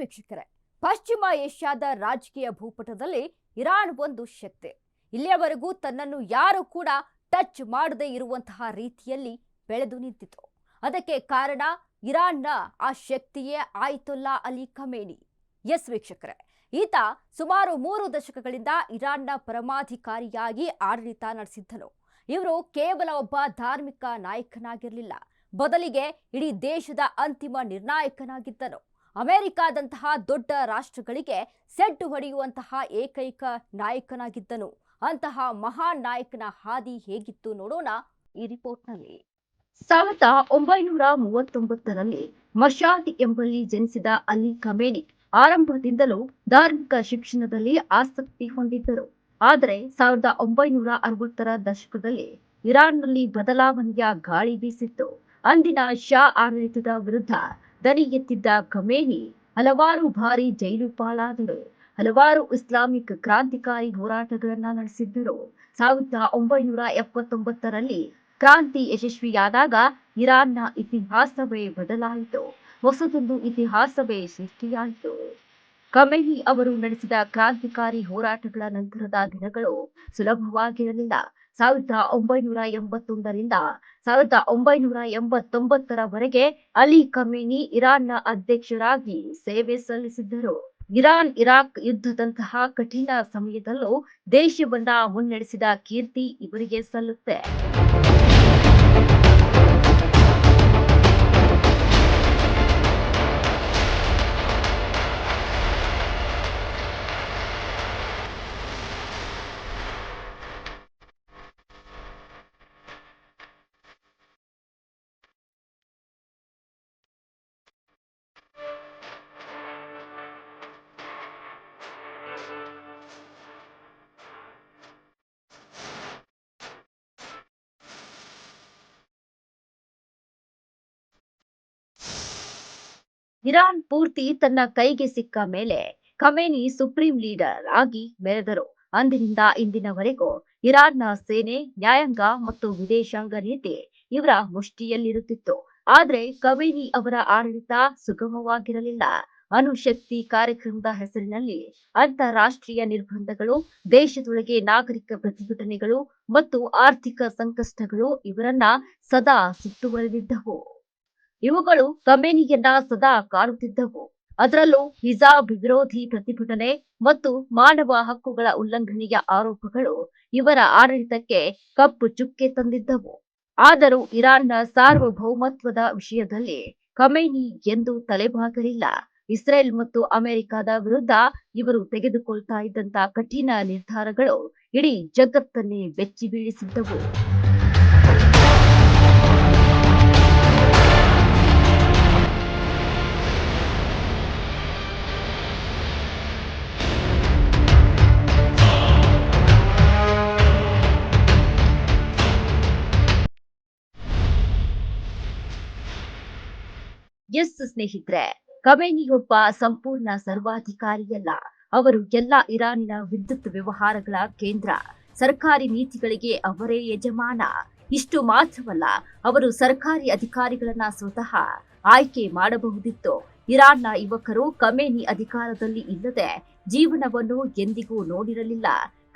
ವೀಕ್ಷಕರೇ, ಪಶ್ಚಿಮ ಏಷ್ಯಾದ ರಾಜಕೀಯ ಭೂಪಟದಲ್ಲಿ ಇರಾನ್ ಒಂದು ಶಕ್ತಿ. ಇಲ್ಲಿಯವರೆಗೂ ತನ್ನನ್ನು ಯಾರು ಕೂಡ ಟಚ್ ಮಾಡದೇ ಇರುವಂತಹ ರೀತಿಯಲ್ಲಿ ಬೆಳೆದು ನಿಂತಿತು. ಅದಕ್ಕೆ ಕಾರಣ ಇರಾನ್ನ ಆ ಶಕ್ತಿಯೇ ಆಯತೊಲ್ಲಾ ಅಲಿ ಖಮೇನಿ. ಎಸ್ ವೀಕ್ಷಕರೇ, ಈತ ಸುಮಾರು 3 ದಶಕಗಳಿಂದ ಇರಾನ್ನ ಪರಮಾಧಿಕಾರಿಯಾಗಿ ಆಡಳಿತ ನಡೆಸಿದ್ದನು. ಇವರು ಕೇವಲ ಒಬ್ಬ ಧಾರ್ಮಿಕ ನಾಯಕನಾಗಿರಲಿಲ್ಲ, ಬದಲಿಗೆ ಇಡೀ ದೇಶದ ಅಂತಿಮ ನಿರ್ಣಾಯಕನಾಗಿದ್ದನು. ಅಮೆರಿಕಾದಂತಹ ದೊಡ್ಡ ರಾಷ್ಟ್ರಗಳಿಗೆ ಸೆಡ್ಡು ಹೊಡೆಯುವಂತಹ ಏಕೈಕ ನಾಯಕನಾಗಿದ್ದನು. ಅಂತಹ ಮಹಾನ್ ನಾಯಕನ ಹಾದಿ ಹೇಗಿತ್ತು ನೋಡೋಣ ಈ ರಿಪೋರ್ಟ್ನಲ್ಲಿ. 1939ರಲ್ಲಿ ಮಶಾದ್ ಎಂಬಲ್ಲಿ ಜನಿಸಿದ ಅಲಿ ಖಮೇನಿ ಆರಂಭದಿಂದಲೂ ಧಾರ್ಮಿಕ ಶಿಕ್ಷಣದಲ್ಲಿ ಆಸಕ್ತಿ ಹೊಂದಿದ್ದರು. ಆದರೆ 1960ರ ದಶಕದಲ್ಲಿ ಇರಾನ್ನಲ್ಲಿ ಬದಲಾವಣೆಯ ಗಾಳಿ ಬೀಸಿತ್ತು. ಅಂದಿನ ಶಾ ಆಡಳಿತದ ವಿರುದ್ಧ ದನಿ ಎತ್ತಿದ್ದ ಖಮೇನಿ ಹಲವಾರು ಬಾರಿ ಜೈಲು ಪಾಲಾದರು. ಹಲವಾರು ಇಸ್ಲಾಮಿಕ್ ಕ್ರಾಂತಿಕಾರಿ ಹೋರಾಟಗಳನ್ನ ನಡೆಸಿದ್ದರು. 1979ರಲ್ಲಿ ಕ್ರಾಂತಿ ಯಶಸ್ವಿಯಾದಾಗ ಇರಾನ್ನ ಇತಿಹಾಸವೇ ಬದಲಾಯಿತು. ಹೊಸದೊಂದು ಇತಿಹಾಸವೇ ಸೃಷ್ಟಿಯಾಯಿತು. ಖಮೇನಿ ಅವರು ನಡೆಸಿದ ಕ್ರಾಂತಿಕಾರಿ ಹೋರಾಟಗಳ ನಂತರದ ದಿನಗಳು ಸುಲಭವಾಗಿರಲಿಲ್ಲ. 1981ರಿಂದ 1989ರವರೆಗೆ ಅಲಿ ಖಮೇನಿ ಇರಾನ್ನ ಅಧ್ಯಕ್ಷರಾಗಿ ಸೇವೆ ಸಲ್ಲಿಸಿದ್ದರು. ಇರಾನ್ ಇರಾಕ್ ಯುದ್ಧದಂತಹ ಕಠಿಣ ಸಮಯದಲ್ಲೂ ದೇಶವನ್ನ ಮುನ್ನಡೆಸಿದ ಕೀರ್ತಿ ಇವರಿಗೆ ಸಲ್ಲುತ್ತೆ. ಇರಾನ್ ಪೂರ್ತಿ ತನ್ನ ಕೈಗೆ ಸಿಕ್ಕ ಮೇಲೆ ಖಮೇನಿ ಸುಪ್ರೀಂ ಲೀಡರ್ ಆಗಿ ಮೆರೆದರು. ಅಂದಿನಿಂದ ಇಂದಿನವರೆಗೂ ಇರಾನ್ನ ಸೇನೆ, ನ್ಯಾಯಾಂಗ ಮತ್ತು ವಿದೇಶಾಂಗ ನೀತಿ ಇವರ ಮುಷ್ಟಿಯಲ್ಲಿರುತ್ತಿತ್ತು. ಆದ್ರೆ ಖಮೇನಿ ಅವರ ಆಡಳಿತ ಸುಗಮವಾಗಿರಲಿಲ್ಲ. ಅಣುಶಕ್ತಿ ಕಾರ್ಯಕ್ರಮದ ಹೆಸರಿನಲ್ಲಿ ಅಂತಾರಾಷ್ಟ್ರೀಯ ನಿರ್ಬಂಧಗಳು, ದೇಶದೊಳಗೆ ನಾಗರಿಕ ಪ್ರತಿಭಟನೆಗಳು ಮತ್ತು ಆರ್ಥಿಕ ಸಂಕಷ್ಟಗಳು ಇವರನ್ನ ಸದಾ ಸುತ್ತುವರೆದಿದ್ದವು. ಇವುಗಳು ಖಮೇನಿಯನ್ನ ಸದಾ ಕಾಡುತ್ತಿದ್ದವು. ಅದರಲ್ಲೂ ಹಿಜಾಬ್ ವಿರೋಧಿ ಪ್ರತಿಭಟನೆ ಮತ್ತು ಮಾನವ ಹಕ್ಕುಗಳ ಉಲ್ಲಂಘನೆಯ ಆರೋಪಗಳು ಇವರ ಆಡಳಿತಕ್ಕೆ ಕಪ್ಪು ಚುಕ್ಕೆ ತಂದಿದ್ದವು. ಆದರೂ ಇರಾನ್ನ ಸಾರ್ವಭೌಮತ್ವದ ವಿಷಯದಲ್ಲಿ ಖಮೇನಿ ಎಂದೂ ತಲೆಬಾಗಲಿಲ್ಲ. ಇಸ್ರೇಲ್ ಮತ್ತು ಅಮೆರಿಕದ ವಿರುದ್ಧ ಇವರು ತೆಗೆದುಕೊಳ್ತಾ ಇದ್ದಂತ ಕಠಿಣ ನಿರ್ಧಾರಗಳು ಇಡೀ ಜಗತ್ತನ್ನೇ ಬೆಚ್ಚಿ ಬೀಳಿಸಿದ್ದವು. ಎಸ್ ಸ್ನೇಹಿತರೆ, ಖಮೇನಿಯೊಬ್ಬ ಸಂಪೂರ್ಣ ಸರ್ವಾಧಿಕಾರಿಯಲ್ಲ. ಅವರು ಎಲ್ಲ ಇರಾನಿನ ವಿದ್ಯುತ್ ವ್ಯವಹಾರಗಳ ಕೇಂದ್ರ. ಸರ್ಕಾರಿ ನೀತಿಗಳಿಗೆ ಅವರೇ ಯಜಮಾನ. ಇಷ್ಟು ಮಾತ್ರವಲ್ಲ, ಅವರು ಸರ್ಕಾರಿ ಅಧಿಕಾರಿಗಳನ್ನ ಸ್ವತಃ ಆಯ್ಕೆ ಮಾಡಬಹುದಿತ್ತು. ಇರಾನ್ನ ಯುವಕರು ಖಮೇನಿ ಅಧಿಕಾರದಲ್ಲಿ ಇಲ್ಲದೆ ಜೀವನವನ್ನು ಎಂದಿಗೂ ನೋಡಿರಲಿಲ್ಲ.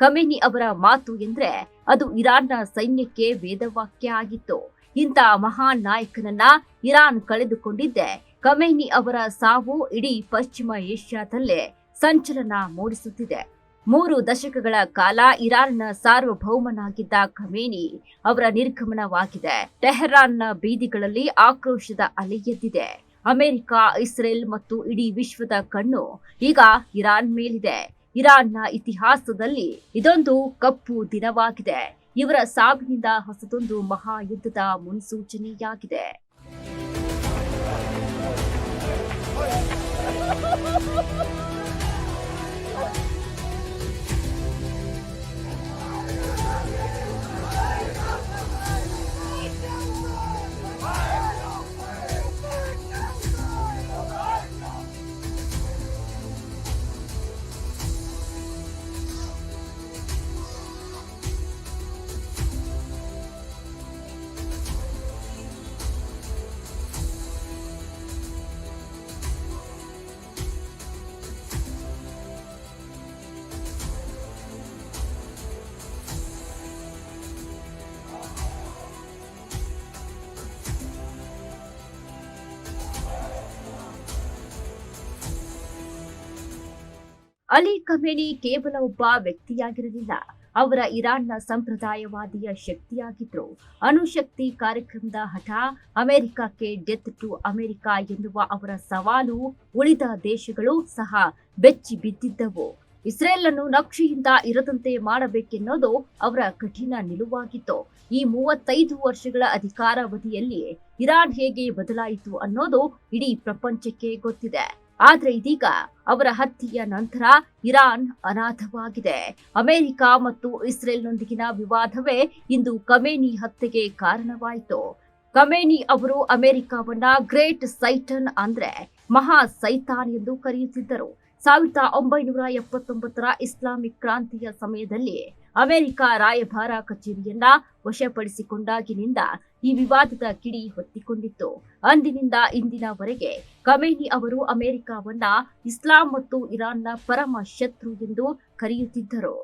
ಖಮೇನಿ ಅವರ ಮಾತು ಎಂದ್ರೆ ಅದು ಇರಾನ್ನ ಸೈನ್ಯಕ್ಕೆ ವೇದವಾಕ್ಯ ಆಗಿತ್ತು. ಇಂಥ ಮಹಾನ್ ನಾಯಕನನ್ನ ಇರಾನ್ ಕಳೆದುಕೊಂಡಿದ್ದೆ. ಖಮೇನಿ ಅವರ ಸಾವು ಇಡೀ ಪಶ್ಚಿಮ ಏಷ್ಯಾದಲ್ಲೇ ಸಂಚಲನ ಮೂಡಿಸುತ್ತಿದೆ. 3 ದಶಕಗಳ ಕಾಲ ಇರಾನ್ನ ಸಾರ್ವಭೌಮನಾಗಿದ್ದ ಖಮೇನಿ ಅವರ ನಿರ್ಗಮನವಾಗಿದೆ. ಟೆಹರಾನ್ನ ಬೀದಿಗಳಲ್ಲಿ ಆಕ್ರೋಶದ ಅಲೆ ಎದ್ದಿದೆ. ಅಮೆರಿಕ, ಇಸ್ರೇಲ್ ಮತ್ತು ಇಡೀ ವಿಶ್ವದ ಕಣ್ಣು ಈಗ ಇರಾನ್ ಮೇಲಿದೆ. ಇರಾನ್ನ ಇತಿಹಾಸದಲ್ಲಿ ಇದೊಂದು ಕಪ್ಪು ದಿನವಾಗಿದೆ. ಇವರ ಸಾವಿನಿಂದ ಹೊಸದೊಂದು ಮಹಾಯುದ್ಧದ ಮುನ್ಸೂಚನೆಯಾಗಿದೆ. ಅಲಿ ಖಮೇನಿ ಕೇವಲ ಒಬ್ಬ ವ್ಯಕ್ತಿಯಾಗಿರಲಿಲ್ಲ, ಅವರ ಇರಾನ್ನ ಸಂಪ್ರದಾಯವಾದಿಯ ಶಕ್ತಿಯಾಗಿದ್ರು. ಅಣುಶಕ್ತಿ ಕಾರ್ಯಕ್ರಮದ ಹಠ, ಅಮೆರಿಕಕ್ಕೆ ಡೆತ್ ಟು ಅಮೆರಿಕ ಎನ್ನುವ ಅವರ ಸವಾಲು ಉಳಿದ ದೇಶಗಳು ಸಹ ಬೆಚ್ಚಿ ಬಿದ್ದಿದ್ದವು. ಇಸ್ರೇಲ್ ಅನ್ನು ನಕ್ಷೆಯಿಂದ ಇರದಂತೆ ಮಾಡಬೇಕೆನ್ನೋದು ಅವರ ಕಠಿಣ ನಿಲುವಾಗಿತ್ತು. ಈ 35 ವರ್ಷಗಳ ಅಧಿಕಾರಾವಧಿಯಲ್ಲಿ ಇರಾನ್ ಹೇಗೆ ಬದಲಾಯಿತು ಅನ್ನೋದು ಇಡೀ ಪ್ರಪಂಚಕ್ಕೆ ಗೊತ್ತಿದೆ. ಆದ್ರೆ ಇದೀಗ ಅವರ ಹತ್ಯೆಯ ನಂತರ ಇರಾನ್ ಅನಾಥವಾಗಿದೆ. ಅಮೆರಿಕ ಮತ್ತು ಇಸ್ರೇಲ್ನೊಂದಿಗಿನ ವಿವಾದವೇ ಇಂದು ಖಮೇನಿ ಹತ್ಯೆಗೆ ಕಾರಣವಾಯಿತು. ಖಮೇನಿ ಅವರು ಅಮೆರಿಕವನ್ನ ಗ್ರೇಟ್ ಸೈಟನ್ ಅಂದ್ರೆ ಮಹಾ ಸೈತಾನ್ ಎಂದು ಕರೆಯುತ್ತಿದ್ದರು. 1979ರ ಇಸ್ಲಾಮಿಕ್ ಕ್ರಾಂತಿಯ ಸಮಯದಲ್ಲಿ ಅಮೆರಿಕ ರಾಯಭಾರ ಕಚೇರಿಯನ್ನ ವಶಪಡಿಸಿಕೊಂಡಾಗಿನಿಂದ ಈ ವಿವಾದದ ಕಿಡಿ ಹೊತ್ತಿಕೊಂಡಿತ್ತು. ಅಂದಿನಿಂದ ಇಂದಿನವರೆಗೆ ಖಮೇನಿ ಅವರು ಅಮೆರಿಕವನ್ನ ಇಸ್ಲಾಂ ಮತ್ತು ಇರಾನ್ನ ಪರಮ ಶತ್ರು ಎಂದು ಕರೆಯುತ್ತಿದ್ದರು.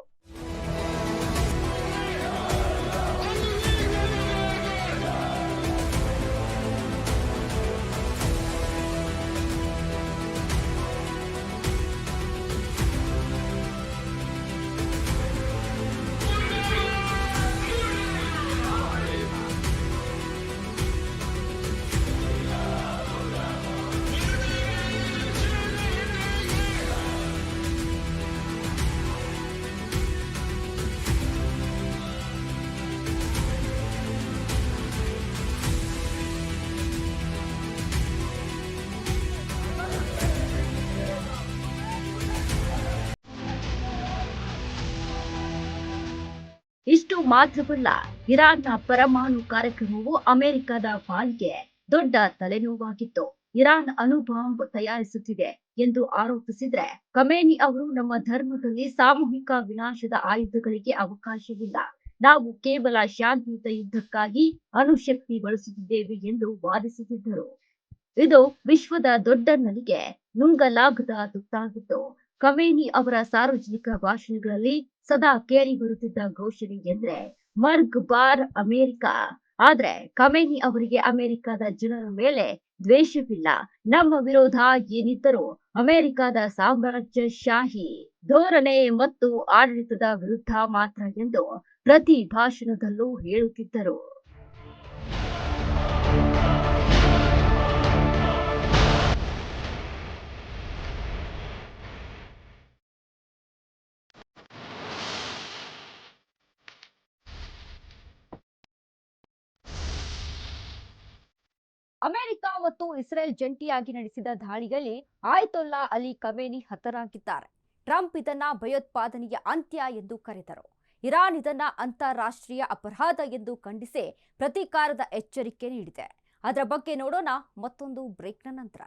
ಇಷ್ಟು ಮಾತ್ರವಲ್ಲ, ಇರಾನ್ನ ಪರಮಾಣು ಕಾರ್ಯಕ್ರಮವು ಅಮೆರಿಕದ ಪಾಲಿಗೆ ದೊಡ್ಡ ತಲೆನೋವಾಗಿತ್ತು. ಇರಾನ್ ಅಣು ಬಾಂಬ್ ತಯಾರಿಸುತ್ತಿದೆ ಎಂದು ಆರೋಪಿಸಿದ್ರೆ ಖಮೇನಿ ಅವರು ನಮ್ಮ ಧರ್ಮದಲ್ಲಿ ಸಾಮೂಹಿಕ ವಿನಾಶದ ಆಯುಧಗಳಿಗೆ ಅವಕಾಶವಿಲ್ಲ, ನಾವು ಕೇವಲ ಶಾಂತಿಯುತ ಯುದ್ಧಕ್ಕಾಗಿ ಅಣುಶಕ್ತಿ ಬಳಸುತ್ತಿದ್ದೇವೆ ಎಂದು ವಾದಿಸುತ್ತಿದ್ದರು. ಇದು ವಿಶ್ವದ ದೊಡ್ಡಣ್ಣನಿಗೆ ನುಂಗಲಾಗದ ತುತ್ತಾಗಿತ್ತು. ಖಮೇನಿ ಅವರ ಸಾರ್ವಜನಿಕ ಭಾಷಣಗಳಲ್ಲಿ ಸದಾ ಕೇಳಿ ಬರುತ್ತಿದ್ದ ಘೋಷಣೆ ಎಂದ್ರೆ ಮರ್ಗ್ ಬಾರ್ ಅಮೆರಿಕ. ಆದ್ರೆ ಖಮೇನಿ ಅವರಿಗೆ ಅಮೆರಿಕದ ಜನರ ಮೇಲೆ ದ್ವೇಷವಿಲ್ಲ. ನಮ್ಮ ವಿರೋಧ ಏನಿದ್ದರೂ ಅಮೆರಿಕದ ಸಾಮ್ರಾಜ್ಯಶಾಹಿ ಧೋರಣೆ ಮತ್ತು ಆಡಳಿತದ ವಿರುದ್ಧ ಮಾತ್ರ ಎಂದು ಪ್ರತಿ ಭಾಷಣದಲ್ಲೂ ಹೇಳುತ್ತಿದ್ದರು. ಅಮೆರಿಕ ಮತ್ತು ಇಸ್ರೇಲ್ ಜಂಟಿಯಾಗಿ ನಡೆಸಿದ ದಾಳಿಯಲ್ಲಿ ಆಯತೊಲ್ಲಾ ಅಲಿ ಖಮೇನಿ ಹತರಾಗಿದ್ದಾರೆ. ಟ್ರಂಪ್ ಇದನ್ನ ಭಯೋತ್ಪಾದನೆಯ ಅಂತ್ಯ ಎಂದು ಕರೆದರು. ಇರಾನ್ ಇದನ್ನ ಅಂತಾರಾಷ್ಟ್ರೀಯ ಅಪರಾಧ ಎಂದು ಖಂಡಿಸಿ ಪ್ರತೀಕಾರದ ಎಚ್ಚರಿಕೆ ನೀಡಿದೆ. ಅದರ ಬಗ್ಗೆ ನೋಡೋಣ ಮತ್ತೊಂದು ಬ್ರೇಕ್ನ ನಂತರ.